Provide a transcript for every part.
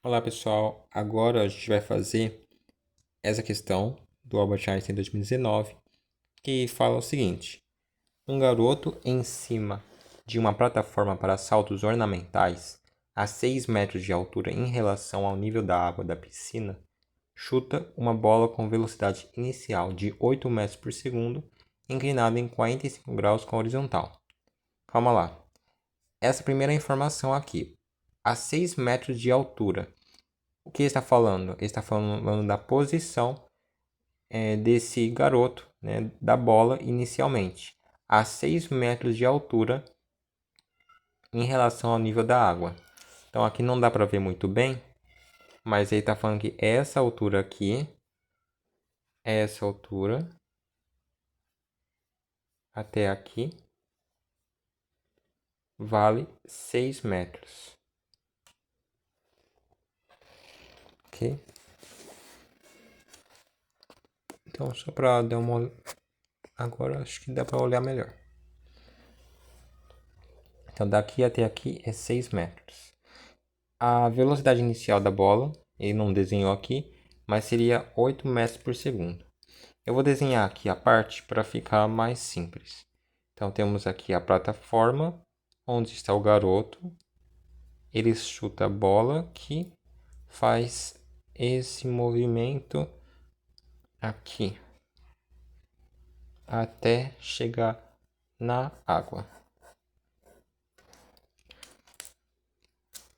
Olá pessoal, agora a gente vai fazer essa questão do Albert Einstein 2019, que fala o seguinte: um garoto em cima de uma plataforma para saltos ornamentais a 6 metros de altura em relação ao nível da água da piscina, chuta uma bola com velocidade inicial de 8 metros por segundo, inclinada em 45 graus com a horizontal. Calma lá. Essa primeira informação aqui, a 6 metros de altura. O que ele está falando? Ele está falando da posição desse garoto, né, da bola inicialmente, a 6 metros de altura em relação ao nível da água. Então aqui não dá para ver muito bem, mas ele está falando que essa altura aqui, essa altura até aqui, vale 6 metros. Ok? Então só para dar uma... Agora acho que dá para olhar melhor. Então daqui até aqui é 6 metros. A velocidade inicial da bola, ele não desenhou aqui, mas seria 8 metros por segundo. Eu vou desenhar aqui a parte para ficar mais simples. Então temos aqui a plataforma, onde está o garoto. Ele chuta a bola que faz esse movimento aqui, até chegar na água.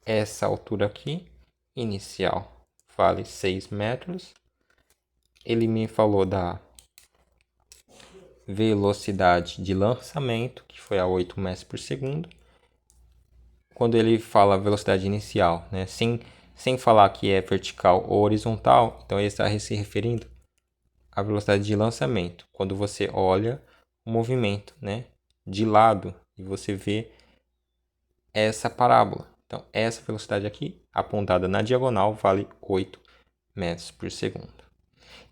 Essa altura aqui, inicial, vale 6 metros. Ele me falou da velocidade de lançamento, que foi a 8 metros por segundo. Quando ele fala velocidade inicial, né, sem falar que é vertical ou horizontal, então ele está se referindo à velocidade de lançamento. Quando você olha o movimento, né, de lado e você vê essa parábola. Então, essa velocidade aqui, apontada na diagonal, vale 8 metros por segundo.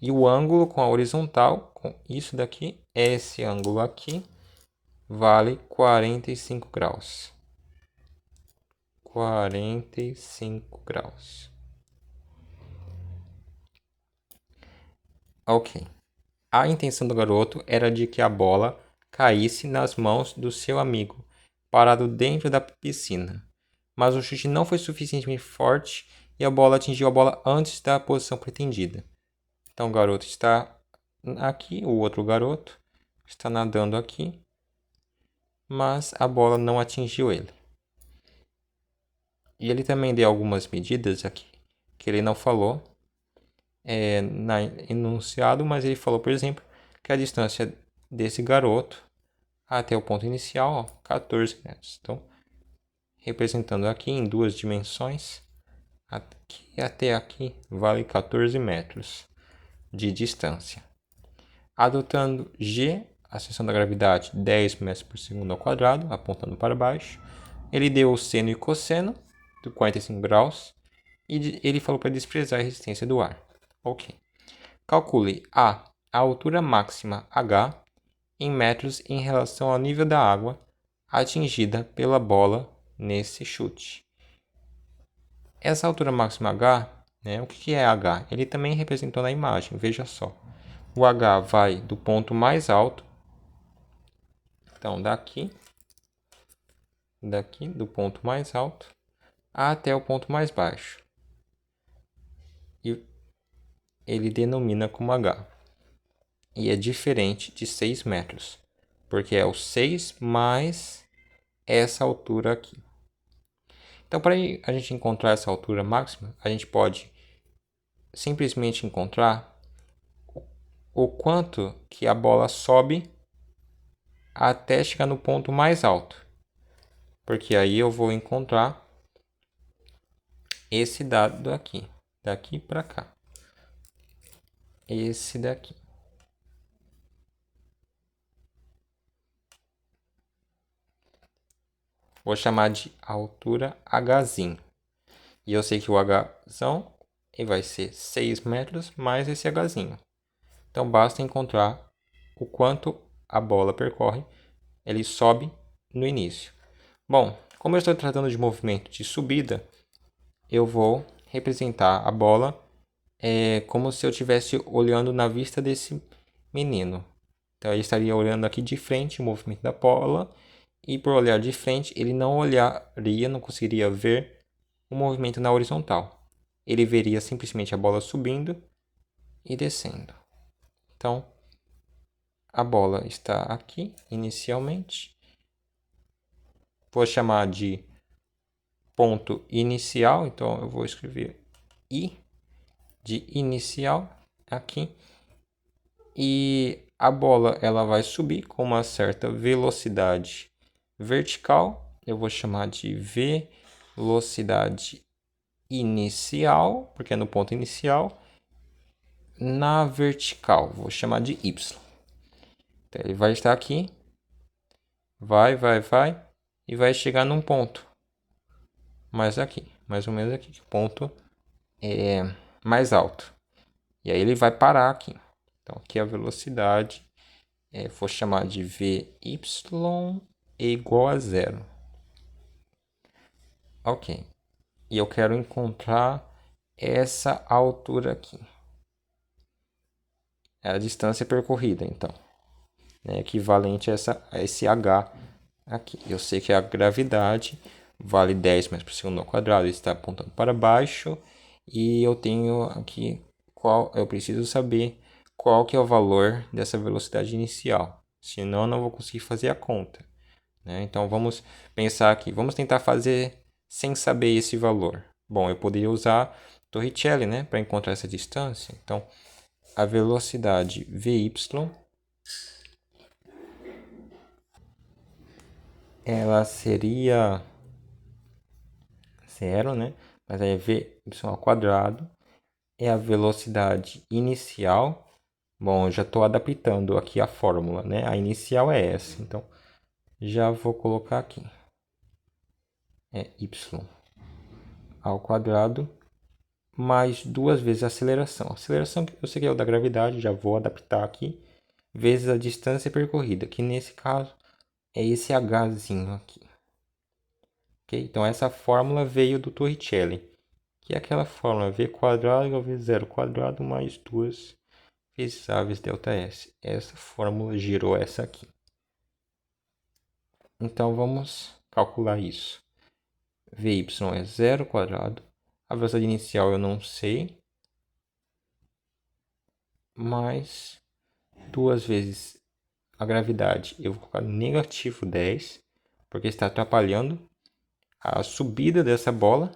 E o ângulo com a horizontal, com isso daqui, esse ângulo aqui, vale 45 graus. 45 graus. Ok. A intenção do garoto era de que a bola caísse nas mãos do seu amigo, parado dentro da piscina. Mas o chute não foi suficientemente forte e a bola atingiu a bola antes da posição pretendida. Então o garoto está aqui, o outro garoto está nadando aqui, mas a bola não atingiu ele. E ele também deu algumas medidas aqui que ele não falou na enunciado, mas ele falou, por exemplo, que a distância desse garoto até o ponto inicial, ó, 14 metros. Então, representando aqui em duas dimensões, aqui até aqui vale 14 metros de distância. Adotando G, a seção da gravidade, 10 metros por segundo ao quadrado, apontando para baixo, ele deu o seno e cosseno de 45 graus e ele falou para desprezar a resistência do ar. Ok. Calcule a altura máxima h em metros em relação ao nível da água atingida pela bola nesse chute. Essa altura máxima h, né, o que é h? Ele também representou na imagem, veja só. O h vai do ponto mais alto, então daqui do ponto mais alto até o ponto mais baixo. E ele denomina como h. E é diferente de 6 metros, porque é o 6 mais essa altura aqui. Então, para a gente encontrar essa altura máxima, a gente pode simplesmente encontrar o quanto que a bola sobe até chegar no ponto mais alto. Porque aí eu vou encontrar esse dado aqui, daqui para cá. Esse daqui. Vou chamar de altura Hzinho. E eu sei que o Hzão vai ser 6 metros mais esse Hzinho. Então basta encontrar o quanto a bola percorre. Ele sobe no início. Bom, como eu estou tratando de movimento de subida, eu vou representar a bola como se eu estivesse olhando na vista desse menino. Então ele estaria olhando aqui de frente o movimento da bola, e por olhar de frente ele não conseguiria ver o movimento na horizontal. Ele veria simplesmente a bola subindo e descendo. Então a bola está aqui inicialmente. Vou chamar de ponto inicial, então eu vou escrever I de inicial aqui. E a bola ela vai subir com uma certa velocidade vertical. Eu vou chamar de velocidade inicial, porque é no ponto inicial. Na vertical, vou chamar de Y. Então, ele vai estar aqui, vai, e vai chegar num ponto. Mais ou menos aqui, que o ponto é mais alto. E aí ele vai parar aqui. Então, aqui a velocidade, vou chamar de Vy igual a zero. Ok. E eu quero encontrar essa altura aqui. É a distância percorrida, então. É equivalente a esse h aqui. Eu sei que a gravidade vale 10 metros por segundo ao quadrado, está apontando para baixo. E eu tenho aqui eu preciso saber qual que é o valor dessa velocidade inicial. Senão eu não vou conseguir fazer a conta. Né? Então vamos pensar aqui. Vamos tentar fazer sem saber esse valor. Bom, eu poderia usar Torricelli, né, para encontrar essa distância. Então a velocidade Vy ela seria zero, né? Mas aí Vy ao quadrado é a velocidade inicial. Bom, eu já estou adaptando aqui a fórmula, né? A inicial é essa, então já vou colocar aqui. É y ao quadrado mais 2 vezes a aceleração. A aceleração que eu sei que é o da gravidade, já vou adaptar aqui, vezes a distância percorrida, que nesse caso é esse hzinho aqui. Okay? Então essa fórmula veio do Torricelli, que é aquela fórmula v quadrado igual a v0 quadrado mais 2 vezes a vezes ΔS. Essa fórmula gerou essa aqui. Então vamos calcular isso. Vy é zero quadrado. A velocidade inicial eu não sei. Mais 2 vezes a gravidade. Eu vou colocar negativo 10, porque está atrapalhando a subida dessa bola,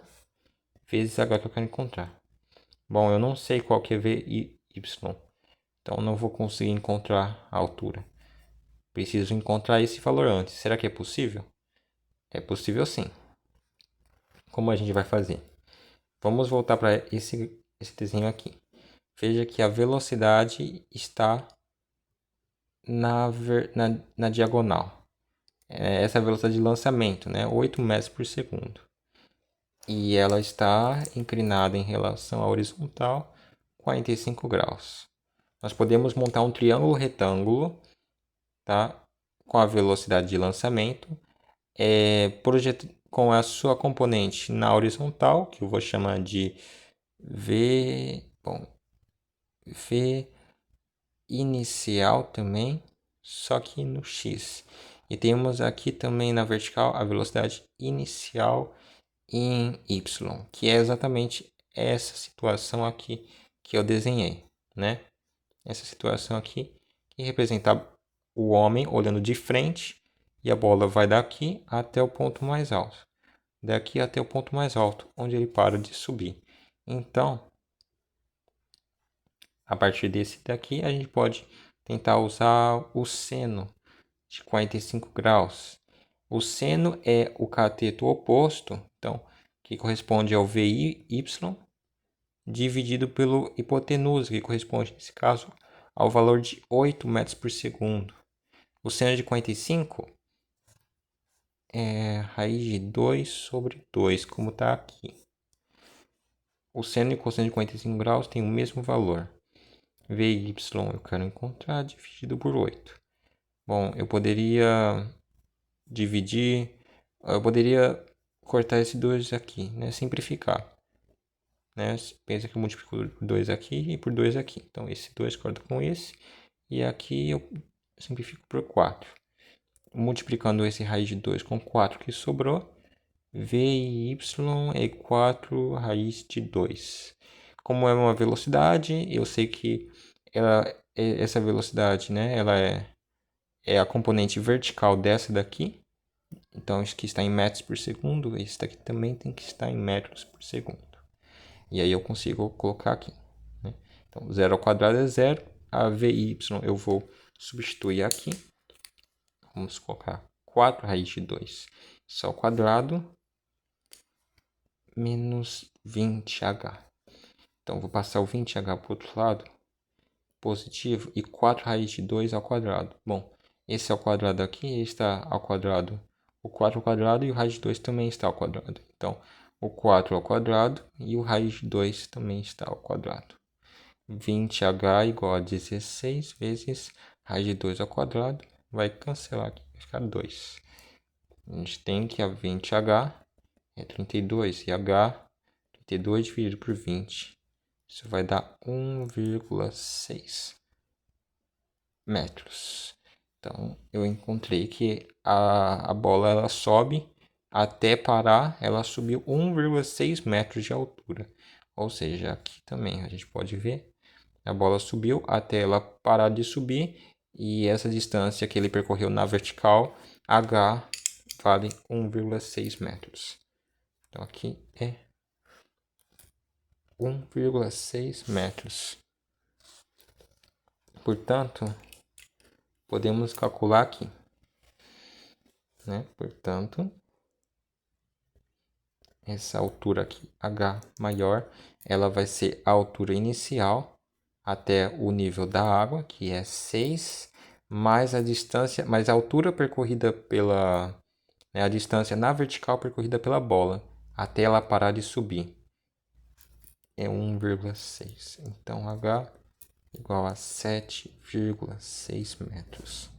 vezes h que eu quero encontrar. Bom, eu não sei qual que é Vy, então não vou conseguir encontrar a altura. Preciso encontrar esse valor antes. Será que é possível? É possível sim. Como a gente vai fazer? Vamos voltar para esse desenho aqui. Veja que a velocidade está na diagonal. Essa é a velocidade de lançamento, né? 8 metros por segundo. E ela está inclinada em relação à horizontal, 45 graus. Nós podemos montar um triângulo retângulo, tá? Com a velocidade de lançamento, com a sua componente na horizontal, que eu vou chamar de V inicial também, só que no X. E temos aqui também na vertical a velocidade inicial em Y, que é exatamente essa situação aqui que eu desenhei, né? Essa situação aqui que representa o homem olhando de frente e a bola vai daqui até o ponto mais alto. Daqui até o ponto mais alto, onde ele para de subir. Então, a partir desse daqui, a gente pode tentar usar o seno de 45 graus. O seno é o cateto oposto, então, que corresponde ao VY, dividido pelo hipotenusa, que corresponde, nesse caso, ao valor de 8 metros por segundo. O seno de 45 é raiz de 2 sobre 2, como está aqui. O seno e cosseno de 45 graus têm o mesmo valor. Vy eu quero encontrar dividido por 8. Bom, eu poderia cortar esse 2 aqui, né? Simplificar. né? Pensa que eu multiplico por 2 aqui e por 2 aqui. Então, esse 2 corta com esse. E aqui eu simplifico por 4. Multiplicando esse raiz de 2 com 4 que sobrou, v e y é 4 raiz de 2. Como é uma velocidade, eu sei que essa velocidade, né, ela é a componente vertical dessa daqui. Então, isso aqui está em metros por segundo. Esse daqui também tem que estar em metros por segundo. E aí eu consigo colocar aqui, né? Então, 0 ao quadrado é 0. A VY eu vou substituir aqui. Vamos colocar 4 raiz de 2. Isso ao quadrado menos 20h. Então, vou passar o 20h para o outro lado, positivo, e 4 raiz de 2 ao quadrado. Bom, esse ao quadrado aqui está ao quadrado. O 4 ao quadrado e o raiz de 2 também está ao quadrado. Então, o 4 ao quadrado e o raiz de 2 também está ao quadrado. 20h igual a 16 vezes raiz de 2 ao quadrado. Vai cancelar aqui, vai ficar 2. A gente tem que a 20h é 32 e h 32 dividido por 20. Isso vai dar 1,6 metros. Então, eu encontrei que a bola ela sobe até parar, ela subiu 1,6 metros de altura. Ou seja, aqui também a gente pode ver, a bola subiu até ela parar de subir e essa distância que ele percorreu na vertical, h, vale 1,6 metros. Então, aqui é 1,6 metros. Portanto, podemos calcular aqui, né? Portanto, essa altura aqui, h maior, ela vai ser a altura inicial até o nível da água, que é 6, mais a distância, mais a altura percorrida pela, né, a distância na vertical percorrida pela bola, até ela parar de subir. É 1,6. Então, h igual a 7,6 metros.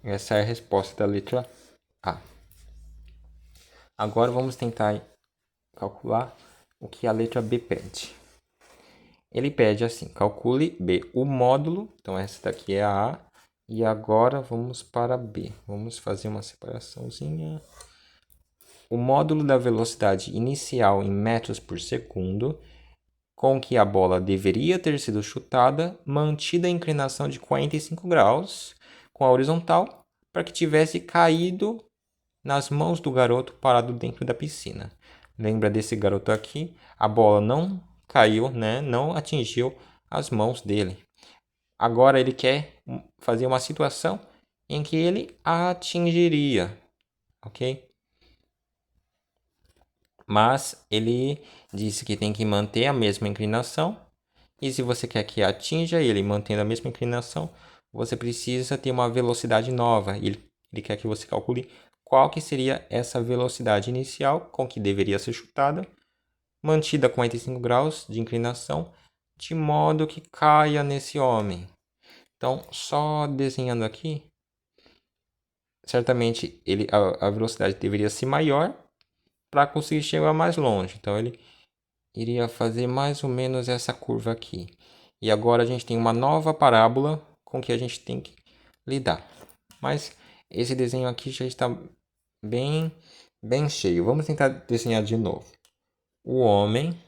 Essa é a resposta da letra A. Agora vamos tentar calcular o que a letra B pede. Ele pede assim, calcule B, o módulo, então essa daqui é a A, e agora vamos para B. Vamos fazer uma separaçãozinha. O módulo da velocidade inicial em metros por segundo, com que a bola deveria ter sido chutada, mantida a inclinação de 45 graus com a horizontal, para que tivesse caído nas mãos do garoto parado dentro da piscina. Lembra desse garoto aqui? A bola não caiu, né? Não atingiu as mãos dele. Agora ele quer fazer uma situação em que ele atingiria, ok? Mas ele disse que tem que manter a mesma inclinação. E se você quer que atinja ele mantendo a mesma inclinação, você precisa ter uma velocidade nova. Ele quer que você calcule qual que seria essa velocidade inicial com que deveria ser chutada, mantida a 45 graus de inclinação, de modo que caia nesse homem. Então, só desenhando aqui, certamente a velocidade deveria ser maior para conseguir chegar mais longe. Então, ele iria fazer mais ou menos essa curva aqui. E agora a gente tem uma nova parábola com que a gente tem que lidar. Mas esse desenho aqui já está bem cheio. Vamos tentar desenhar de novo. O homem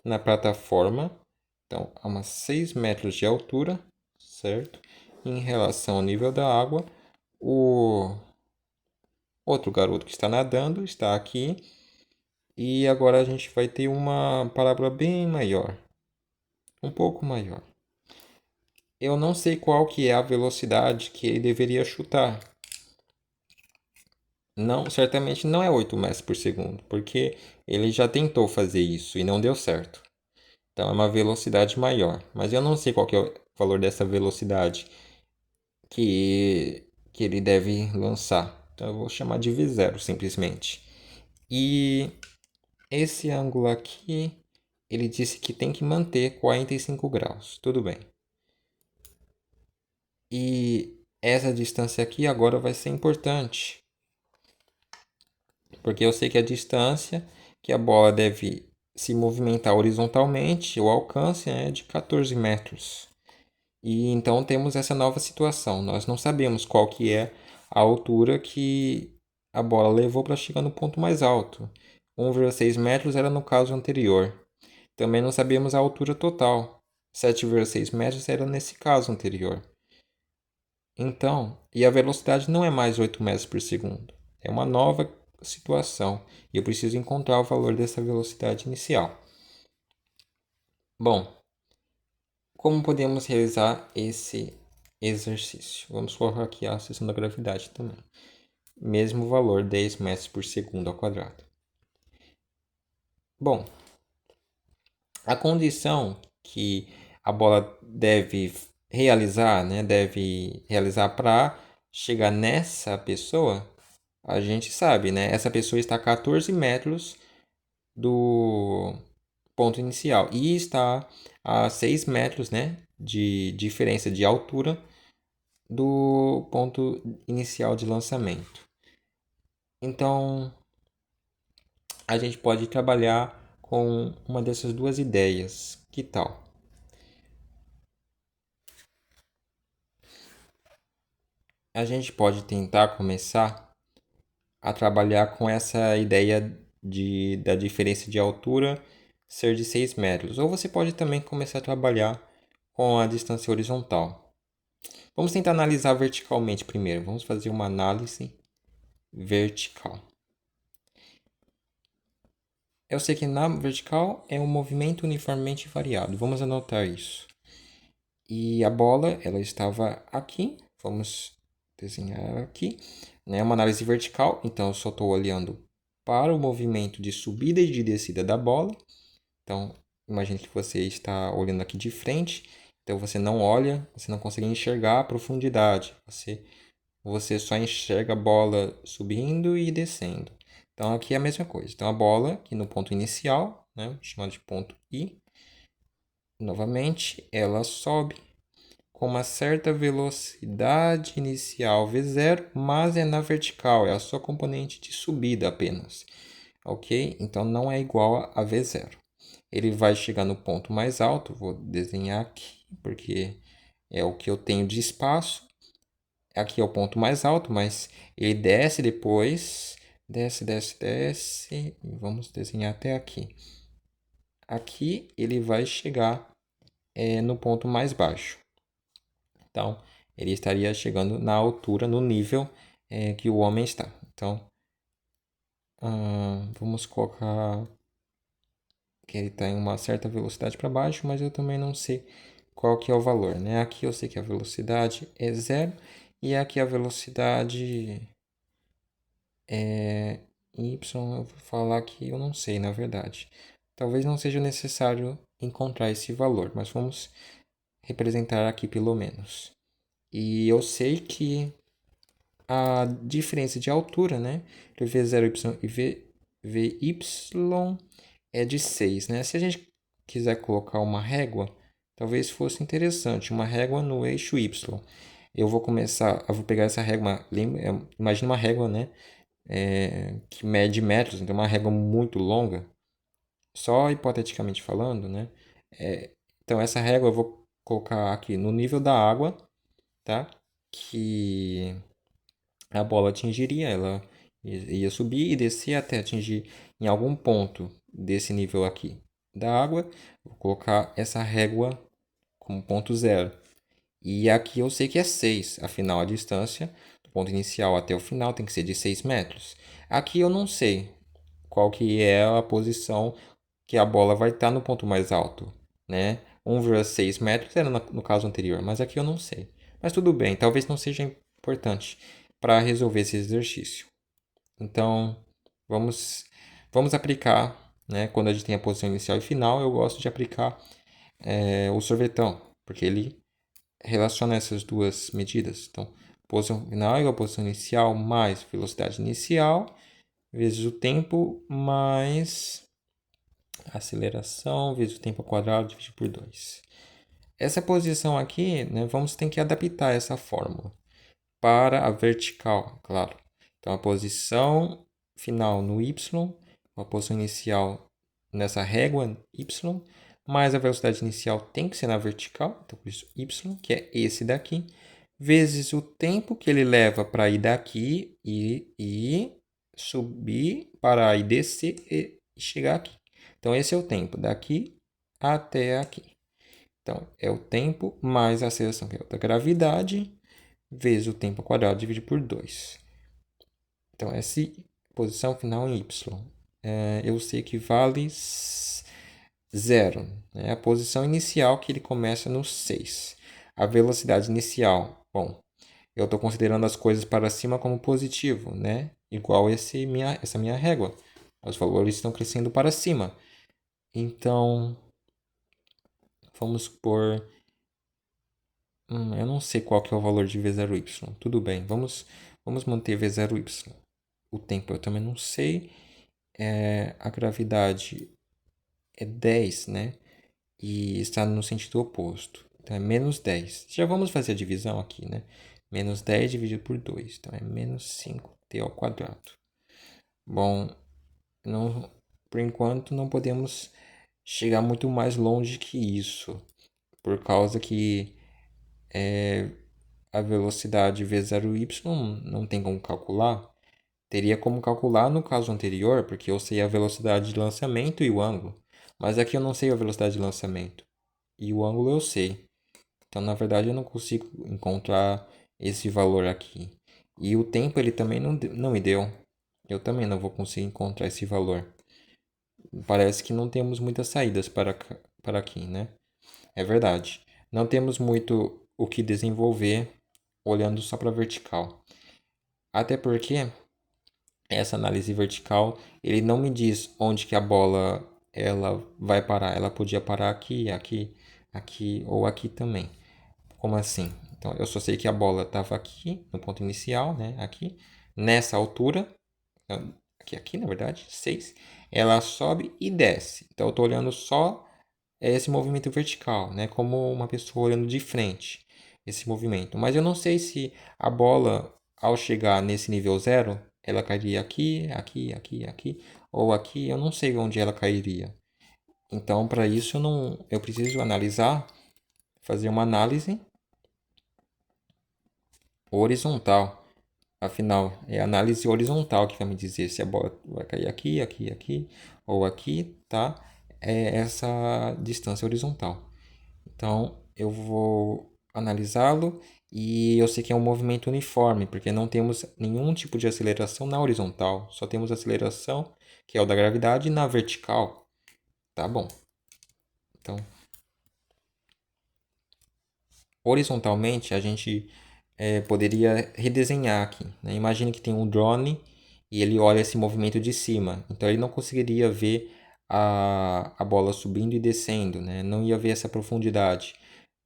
na plataforma, então a umas 6 metros de altura, certo? Em relação ao nível da água, o outro garoto que está nadando está aqui. E agora a gente vai ter uma parábola bem maior, um pouco maior. Eu não sei qual que é a velocidade que ele deveria chutar. Não, certamente não é 8 metros por segundo, porque ele já tentou fazer isso e não deu certo. Então é uma velocidade maior, mas eu não sei qual que é o valor dessa velocidade que ele deve lançar. Então eu vou chamar de V0 simplesmente. E esse ângulo aqui, ele disse que tem que manter 45 graus. Tudo bem. E essa distância aqui agora vai ser importante. Porque eu sei que a distância que a bola deve se movimentar horizontalmente, o alcance é de 14 metros. E então temos essa nova situação. Nós não sabemos qual que é a altura que a bola levou para chegar no ponto mais alto. 1,6 metros era no caso anterior. Também não sabemos a altura total. 7,6 metros era nesse caso anterior. Então, e a velocidade não é mais 8 metros por segundo. É uma nova situação. E eu preciso encontrar o valor dessa velocidade inicial. Bom, como podemos realizar esse exercício? Vamos colocar aqui a seção da gravidade também. Mesmo valor, 10 metros por segundo ao quadrado. Bom, a condição que a bola deve realizar, né, para chegar nessa pessoa, a gente sabe, né? Essa pessoa está a 14 metros do ponto inicial e está a 6 metros, né, de diferença de altura do ponto inicial de lançamento. Então, a gente pode trabalhar com uma dessas duas ideias. Que tal? A gente pode tentar começar a trabalhar com essa ideia da diferença de altura ser de 6 metros. Ou você pode também começar a trabalhar com a distância horizontal. Vamos tentar analisar verticalmente primeiro. Vamos fazer uma análise vertical. Eu sei que na vertical é um movimento uniformemente variado. Vamos anotar isso. E a bola, ela estava aqui. Vamos desenhar aqui. Né? Uma análise vertical. Então, eu só estou olhando para o movimento de subida e de descida da bola. Então, imagine que você está olhando aqui de frente. Então, você não olha, você não consegue enxergar a profundidade. Você só enxerga a bola subindo e descendo. Então, aqui é a mesma coisa. Então, a bola, aqui no ponto inicial, né, chamado de ponto I, novamente, ela sobe com uma certa velocidade inicial V0, mas é na vertical, é a sua componente de subida apenas. Ok? Então, não é igual a V0. Ele vai chegar no ponto mais alto, vou desenhar aqui, porque é o que eu tenho de espaço. Aqui é o ponto mais alto, mas ele desce depois. Desce, desce, desce. Vamos desenhar até aqui. Aqui ele vai chegar no ponto mais baixo. Então, ele estaria chegando na altura, no nível que o homem está. Então, vamos colocar que ele está em uma certa velocidade para baixo, mas eu também não sei qual que é o valor, né? Aqui eu sei que a velocidade é zero e aqui a velocidade y, eu vou falar que eu não sei, na verdade. Talvez não seja necessário encontrar esse valor, mas vamos representar aqui pelo menos. E eu sei que a diferença de altura, né, de V0y e Vy é de 6, né? Se a gente quiser colocar uma régua, talvez fosse interessante, uma régua no eixo y. Eu vou pegar essa régua, imagina uma régua, né, que mede metros, então uma régua muito longa, só hipoteticamente falando, né? Então essa régua eu vou colocar aqui no nível da água, tá? Que a bola atingiria, ela ia subir e descer até atingir em algum ponto desse nível aqui da água. Vou colocar essa régua como ponto zero. E aqui eu sei que é 6, afinal a distância do ponto inicial até o final tem que ser de 6 metros. Aqui eu não sei qual que é a posição que a bola vai estar no ponto mais alto, né? 1,6 metros era no caso anterior, mas aqui eu não sei. Mas tudo bem, talvez não seja importante para resolver esse exercício. Então, vamos, vamos aplicar, né? Quando a gente tem a posição inicial e final, eu gosto de aplicar o sorvetão, porque ele relaciona essas duas medidas. Então, posição final é igual a posição inicial mais velocidade inicial, vezes o tempo mais aceleração, vezes o tempo ao quadrado, dividido por 2. Essa posição aqui, né, vamos ter que adaptar essa fórmula para a vertical, claro. Então, a posição final no y a posição inicial nessa régua y, mais a velocidade inicial tem que ser na vertical, então por isso y, que é esse daqui, vezes o tempo que ele leva para ir daqui e subir, parar e descer e chegar aqui. Então esse é o tempo daqui até aqui. Então é o tempo mais a aceleração, que é da gravidade, vezes o tempo ao quadrado dividido por 2. Então essa posição final em y, eu sei que vale 0. Né? A posição inicial que ele começa no 6. A velocidade inicial, bom, eu estou considerando as coisas para cima como positivo, né? Igual essa minha régua. Os valores estão crescendo para cima. Então, vamos por... eu não sei qual que é o valor de V0Y. Tudo bem, vamos manter V0Y. O tempo eu também não sei. A gravidade é 10, né? E está no sentido oposto. Então, é menos 10. Já vamos fazer a divisão aqui, né? Menos 10 dividido por 2. Então, é menos 5t ao quadrado. Bom, não, por enquanto não podemos chegar muito mais longe que isso. Por causa que a velocidade V0y não tem como calcular. Teria como calcular no caso anterior, porque eu sei a velocidade de lançamento e o ângulo. Mas aqui eu não sei a velocidade de lançamento. E o ângulo eu sei. Então, na verdade, eu não consigo encontrar esse valor aqui. E o tempo ele também não me deu. Eu também não vou conseguir encontrar esse valor. Parece que não temos muitas saídas para aqui, né? É verdade. Não temos muito o que desenvolver olhando só para a vertical. Até porque essa análise vertical, ele não me diz onde que a bola ela vai parar. Ela podia parar aqui, aqui, aqui ou aqui também. Como assim? Então, eu só sei que a bola estava aqui, no ponto inicial, né? Aqui, nessa altura, aqui na verdade, 6. Ela sobe e desce. Então, eu estou olhando só esse movimento vertical, né? Como uma pessoa olhando de frente, esse movimento. Mas eu não sei se a bola, ao chegar nesse nível 0, ela cairia aqui, aqui, aqui, aqui, ou aqui. Eu não sei onde ela cairia. Então, para isso, eu preciso analisar, fazer uma análise horizontal. Afinal, é a análise horizontal que vai me dizer se a bola vai cair aqui, aqui, aqui ou aqui, tá? É essa distância horizontal. Então, eu vou analisá-lo e eu sei que é um movimento uniforme, porque não temos nenhum tipo de aceleração na horizontal, só temos aceleração, que é o da gravidade, na vertical. Tá bom. Então, horizontalmente, a gente poderia redesenhar aqui. Né? Imagine que tem um drone e ele olha esse movimento de cima. Então, ele não conseguiria ver a bola subindo e descendo. Né? Não ia ver essa profundidade.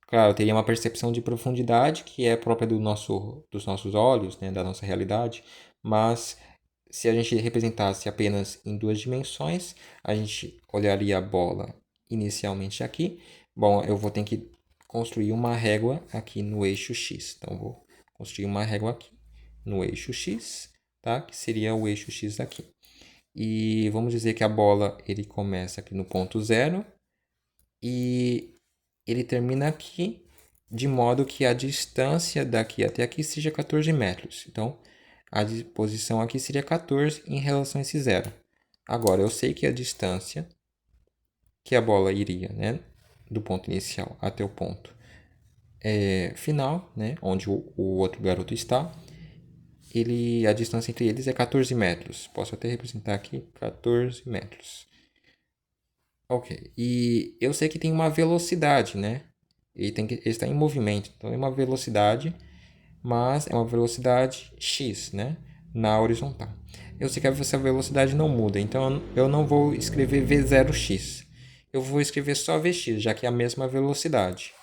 Claro, teria uma percepção de profundidade que é própria dos nossos olhos, né? Da nossa realidade. Mas se a gente representasse apenas em 2 dimensões, a gente olharia a bola inicialmente aqui. Bom, eu vou ter que construir uma régua aqui no eixo X. Então, vou construir uma régua aqui no eixo X, tá? Que seria o eixo X aqui. E vamos dizer que a bola ele começa aqui no ponto 0 e ele termina aqui, de modo que a distância daqui até aqui seja 14 metros. Então, a posição aqui seria 14 em relação a esse 0. Agora, eu sei que a distância que a bola iria, né, do ponto inicial até o ponto final, né, onde o outro garoto está, a distância entre eles é 14 metros. Posso até representar aqui 14 metros. Ok, e eu sei que tem uma velocidade, né? Ele está em movimento, então é uma velocidade, mas é uma velocidade x, né? Na horizontal. Eu sei que essa velocidade não muda, então eu não vou escrever v0x. Eu vou escrever só vx, já que é a mesma velocidade.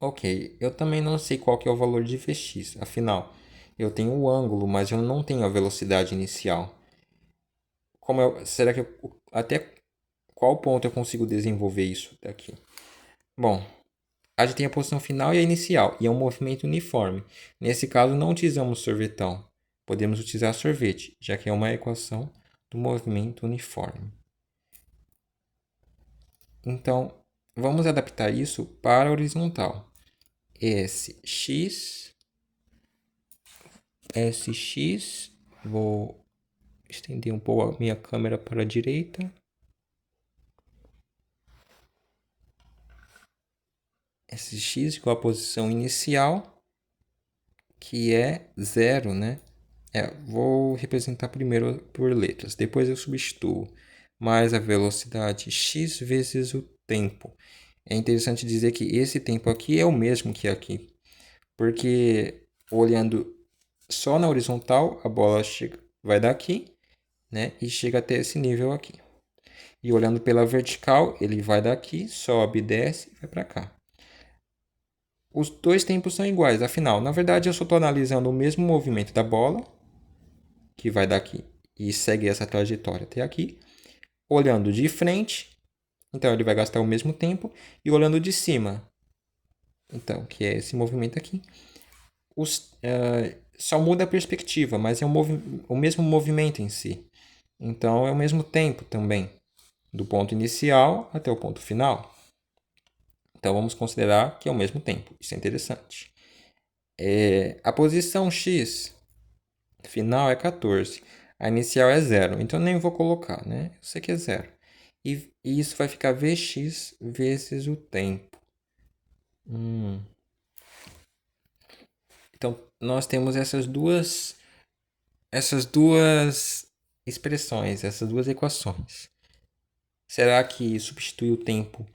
Ok, eu também não sei qual que é o valor de vx, afinal, eu tenho o ângulo, mas eu não tenho a velocidade inicial. Será que até qual ponto eu consigo desenvolver isso daqui? Bom, a gente tem a posição final e a inicial, e é um movimento uniforme. Nesse caso, não utilizamos sorvetão, podemos utilizar sorvete, já que é uma equação do movimento uniforme. Então, vamos adaptar isso para a horizontal. Sx, vou estender um pouco a minha câmera para a direita. Sx igual a posição inicial, que é 0, né? Vou representar primeiro por letras, depois eu substituo. Mais a velocidade x vezes o tempo. É interessante dizer que esse tempo aqui é o mesmo que aqui, porque olhando só na horizontal, a bola vai daqui, né, e chega até esse nível aqui. E olhando pela vertical, ele vai daqui, sobe, desce e vai para cá. Os dois tempos são iguais, afinal, na verdade eu só estou analisando o mesmo movimento da bola, que vai daqui e segue essa trajetória até aqui. Olhando de frente, então ele vai gastar o mesmo tempo, e olhando de cima, então, que é esse movimento aqui, só muda a perspectiva, mas é o mesmo movimento em si. Então, é o mesmo tempo também, do ponto inicial até o ponto final. Então, vamos considerar que é o mesmo tempo. Isso é interessante. A posição x final é 14. A inicial é 0. Então, nem vou colocar, né? Eu sei que é 0. E isso vai ficar Vx vezes o tempo. Então, nós temos essas duas expressões, essas duas equações. Será que substituir o tempo,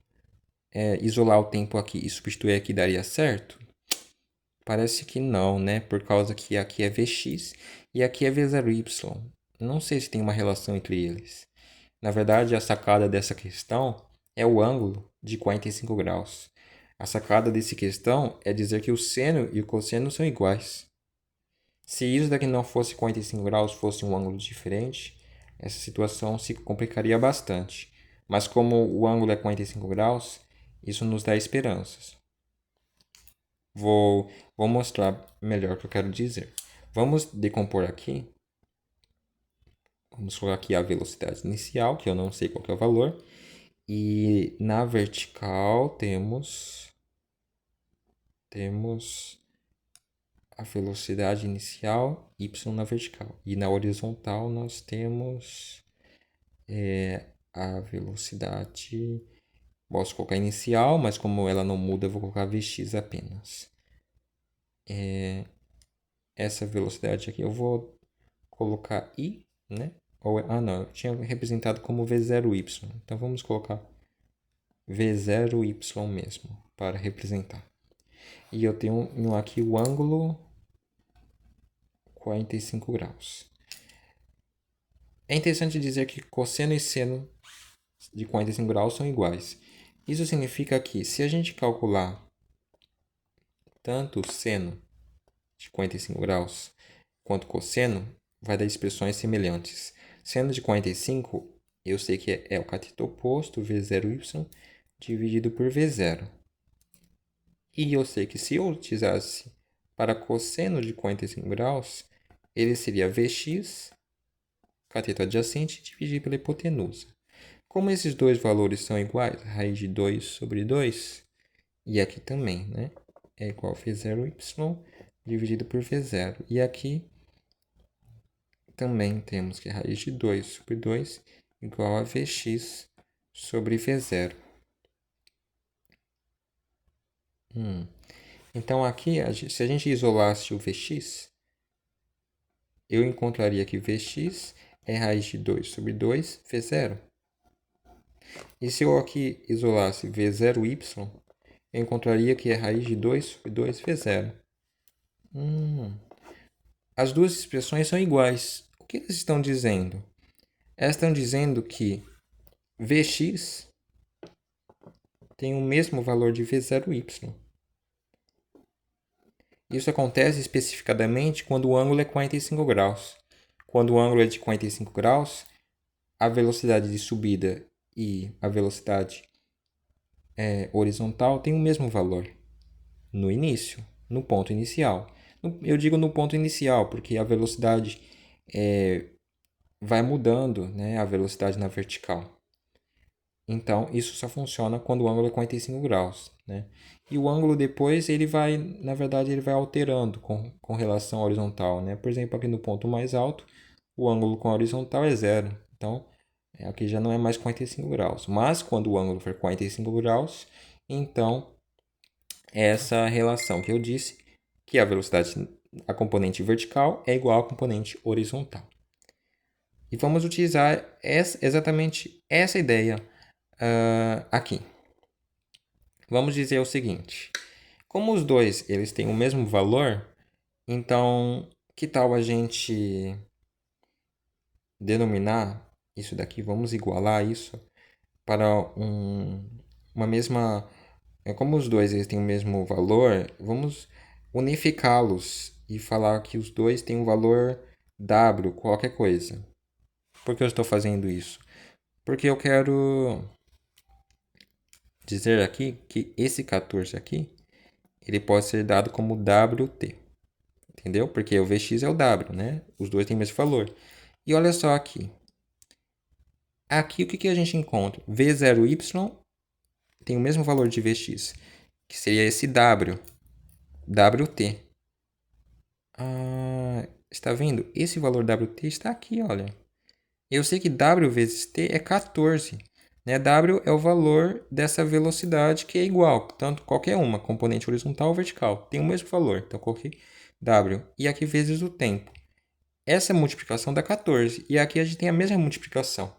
isolar o tempo aqui e substituir aqui daria certo? Parece que não, né? Por causa que aqui é Vx e aqui é V0y. Não sei se tem uma relação entre eles. Na verdade, a sacada dessa questão é o ângulo de 45 graus. A sacada dessa questão é dizer que o seno e o cosseno são iguais. Se isso daqui não fosse 45 graus, fosse um ângulo diferente, essa situação se complicaria bastante. Mas como o ângulo é 45 graus, isso nos dá esperanças. Vou mostrar melhor o que eu quero dizer. Vamos decompor aqui. Vamos colocar aqui a velocidade inicial, que eu não sei qual que é o valor. E na vertical temos a velocidade inicial y na vertical. E na horizontal nós temos a velocidade. Posso colocar inicial, mas como ela não muda, eu vou colocar Vx apenas. Essa velocidade aqui eu vou colocar I, né? Não, eu tinha representado como V0y. Então vamos colocar V0y mesmo, para representar. E eu tenho aqui o ângulo 45 graus. É interessante dizer que cosseno e seno de 45 graus são iguais. Isso significa que se a gente calcular tanto o seno de 45 graus quanto cosseno, vai dar expressões semelhantes. Seno de 45, eu sei que é o cateto oposto, V0y, dividido por V0. E eu sei que se eu utilizasse para cosseno de 45 graus, ele seria Vx, cateto adjacente, dividido pela hipotenusa. Como esses dois valores são iguais, raiz de 2 sobre 2, e aqui também, né? É igual a V0y dividido por V0. E aqui também temos que raiz de 2 sobre 2 igual a Vx sobre V0. Então aqui, se a gente isolasse o Vx, eu encontraria que Vx é raiz de 2 sobre 2 V0. E se eu aqui isolasse V0y, eu encontraria que é raiz de 2 sobre 2 V0. As duas expressões são iguais. O que eles estão dizendo? Elas estão dizendo que Vx tem o mesmo valor de V0y. Isso acontece especificadamente quando o ângulo é 45 graus. Quando o ângulo é de 45 graus, a velocidade de subida e a velocidade horizontal têm o mesmo valor no início, no ponto inicial. Eu digo no ponto inicial, porque a velocidade vai mudando, né, a velocidade na vertical. Então, isso só funciona quando o ângulo é 45 graus, né? E o ângulo depois, ele vai, na verdade, ele vai alterando com relação à horizontal, né? Por exemplo, aqui no ponto mais alto, o ângulo com a horizontal é zero. Então, aqui já não é mais 45 graus. Mas, quando o ângulo for 45 graus, então, essa relação que eu disse, que a velocidade, a componente vertical é igual à componente horizontal. E vamos utilizar exatamente essa ideia aqui. Vamos dizer o seguinte: como os dois eles têm o mesmo valor, então que tal a gente denominar isso daqui? Vamos igualar isso para uma mesma. Como os dois eles têm o mesmo valor, vamos unificá-los e falar que os dois têm um valor W, qualquer coisa. Por que eu estou fazendo isso? Porque eu quero dizer aqui que esse 14 aqui, ele pode ser dado como WT. Entendeu? Porque o Vx é o W, né? Os dois têm o mesmo valor. E olha só aqui. Aqui o que a gente encontra? V0y tem o mesmo valor de Vx, que seria esse W, WT. Está vendo? Esse valor WT está aqui, olha. Eu sei que W vezes T é 14. Né? W é o valor dessa velocidade que é igual, tanto qualquer uma, componente horizontal ou vertical, tem o mesmo valor. Então, coloquei W. E aqui vezes o tempo. Essa multiplicação dá 14. E aqui a gente tem a mesma multiplicação.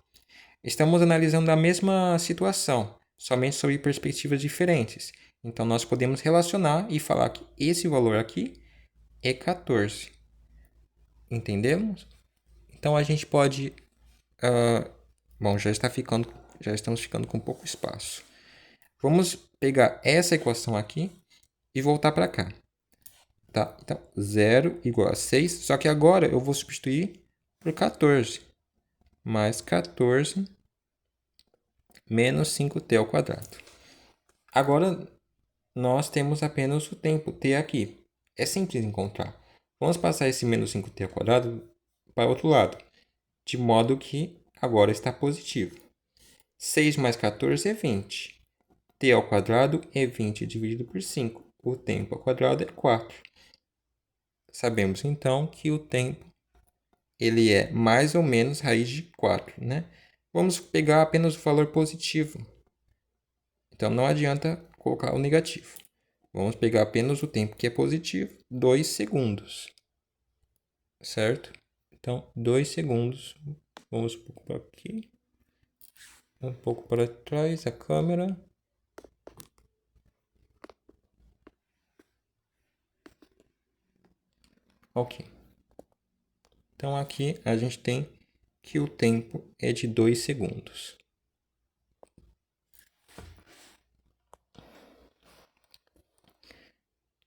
Estamos analisando a mesma situação, somente sob perspectivas diferentes. Então, nós podemos relacionar e falar que esse valor aqui é 14. Entendemos? Então, a gente pode... bom, já estamos ficando com pouco espaço. Vamos pegar essa equação aqui e voltar para cá. Tá? Então, 0 igual a 6, só que agora eu vou substituir por 14. Mais 14 menos 5t ao quadrado. Agora, nós temos apenas o tempo t aqui. É simples encontrar. Vamos passar esse menos 5t ao quadrado para o outro lado, de modo que agora está positivo. 6 mais 14 é 20. T ao quadrado é 20 dividido por 5. O tempo ao quadrado é 4. Sabemos, então, que o tempo ele é mais ou menos raiz de 4, né? Vamos pegar apenas o valor positivo. Então, não adianta colocar o negativo. Vamos pegar apenas o tempo que é positivo, 2 segundos. Certo? Então, 2 segundos. Vamos um pouco para aqui. Um pouco para trás a câmera. Ok. Então, aqui a gente tem que o tempo é de 2 segundos.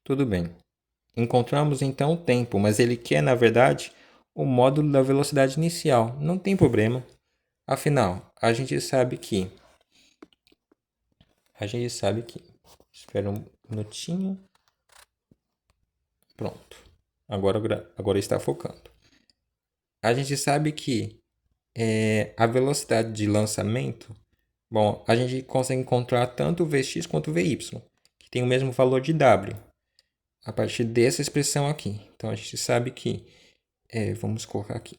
Tudo bem. Encontramos então o tempo, mas ele quer, na verdade, o módulo da velocidade inicial. Não tem problema. Afinal, a gente sabe que... Espera um minutinho. Pronto. Agora está focando. A gente sabe que a velocidade de lançamento... Bom, a gente consegue encontrar tanto o Vx quanto o Vy, que tem o mesmo valor de W, a partir dessa expressão aqui. Então, a gente sabe que... vamos colocar aqui.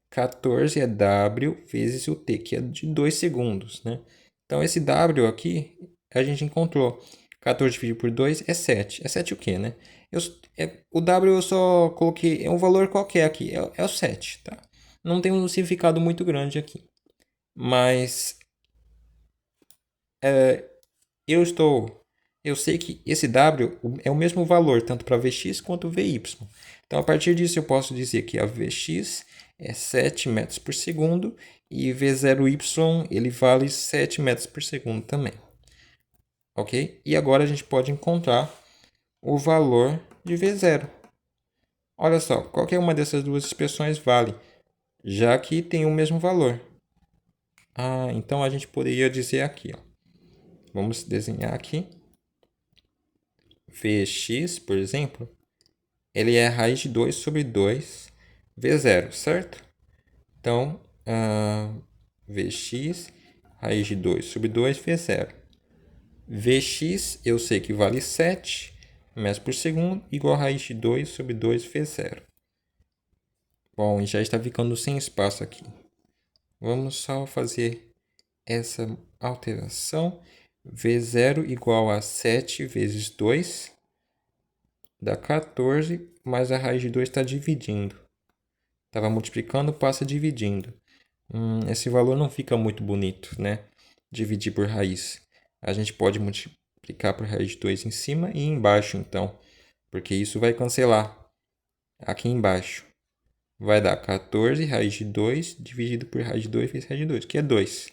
14 é W vezes o T, que é de 2 segundos, né? Então, esse W aqui, a gente encontrou. 14 dividido por 2 é 7. É 7 o quê, né? O W eu só coloquei... É um valor qualquer aqui. É o 7, tá? Não tem um significado muito grande aqui. Mas... Eu sei que esse W é o mesmo valor, tanto para Vx quanto Vy. Então, a partir disso, eu posso dizer que a Vx é 7 metros por segundo e V0y ele vale 7 metros por segundo também. Ok? E agora a gente pode encontrar o valor de V0. Olha só, qualquer uma dessas duas expressões vale, já que tem o mesmo valor. Então a gente poderia dizer aqui, ó. Vamos desenhar aqui. Vx, por exemplo, ele é a raiz de 2 sobre 2 V0, certo? Então, Vx, raiz de 2 sobre 2 V0. Vx eu sei que vale 7 metros por segundo, igual a raiz de 2 sobre 2 V0. Bom, e já está ficando sem espaço aqui. Vamos só fazer essa alteração. V0 igual a 7 vezes 2 dá 14, mas a raiz de 2 está dividindo. Estava multiplicando, passa dividindo. Esse valor não fica muito bonito, né? Dividir por raiz. A gente pode multiplicar por raiz de 2 em cima e embaixo, então. Porque isso vai cancelar aqui embaixo. Vai dar 14 raiz de 2 dividido por raiz de 2 vezes raiz de 2, que é 2.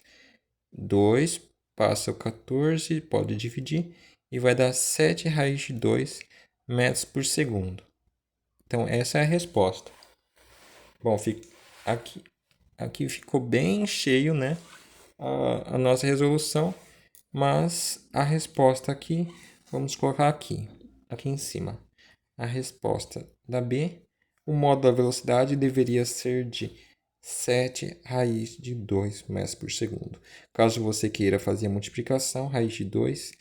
2 passa o 14, pode dividir, e vai dar 7 raiz de 2 metros por segundo. Então, essa é a resposta. Bom, aqui ficou bem cheio, né, a nossa resolução, mas a resposta aqui, vamos colocar aqui em cima. A resposta da B, o modo da velocidade deveria ser de 7 raiz de 2 metros por segundo. Caso você queira fazer a multiplicação, raiz de 2,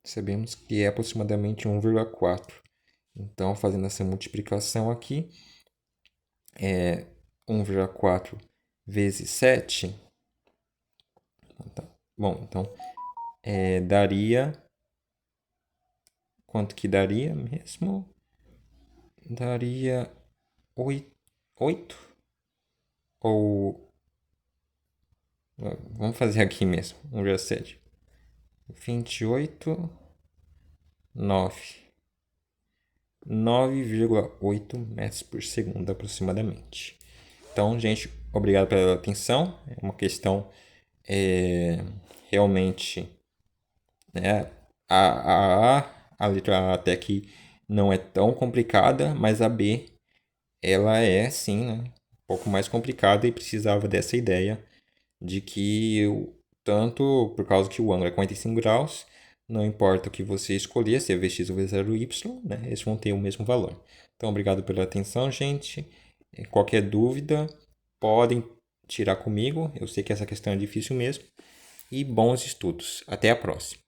sabemos que é aproximadamente 1,4. Então, fazendo essa multiplicação aqui, 1,4 vezes 7. Bom, então, daria... Quanto que daria mesmo? Daria 8? Ou... Vamos fazer aqui mesmo. 1,7. 28, 9. 9,8 metros por segundo aproximadamente. Então, gente, obrigado pela atenção. É uma questão realmente, né, a letra A até que não é tão complicada, mas a B, ela é sim, né, um pouco mais complicada e precisava dessa ideia de que, tanto por causa que o ângulo é 45 graus, não importa o que você escolher, se é Vx ou V0y, né, eles vão ter o mesmo valor. Então, obrigado pela atenção, gente. Qualquer dúvida, podem tirar comigo. Eu sei que essa questão é difícil mesmo. E bons estudos. Até a próxima.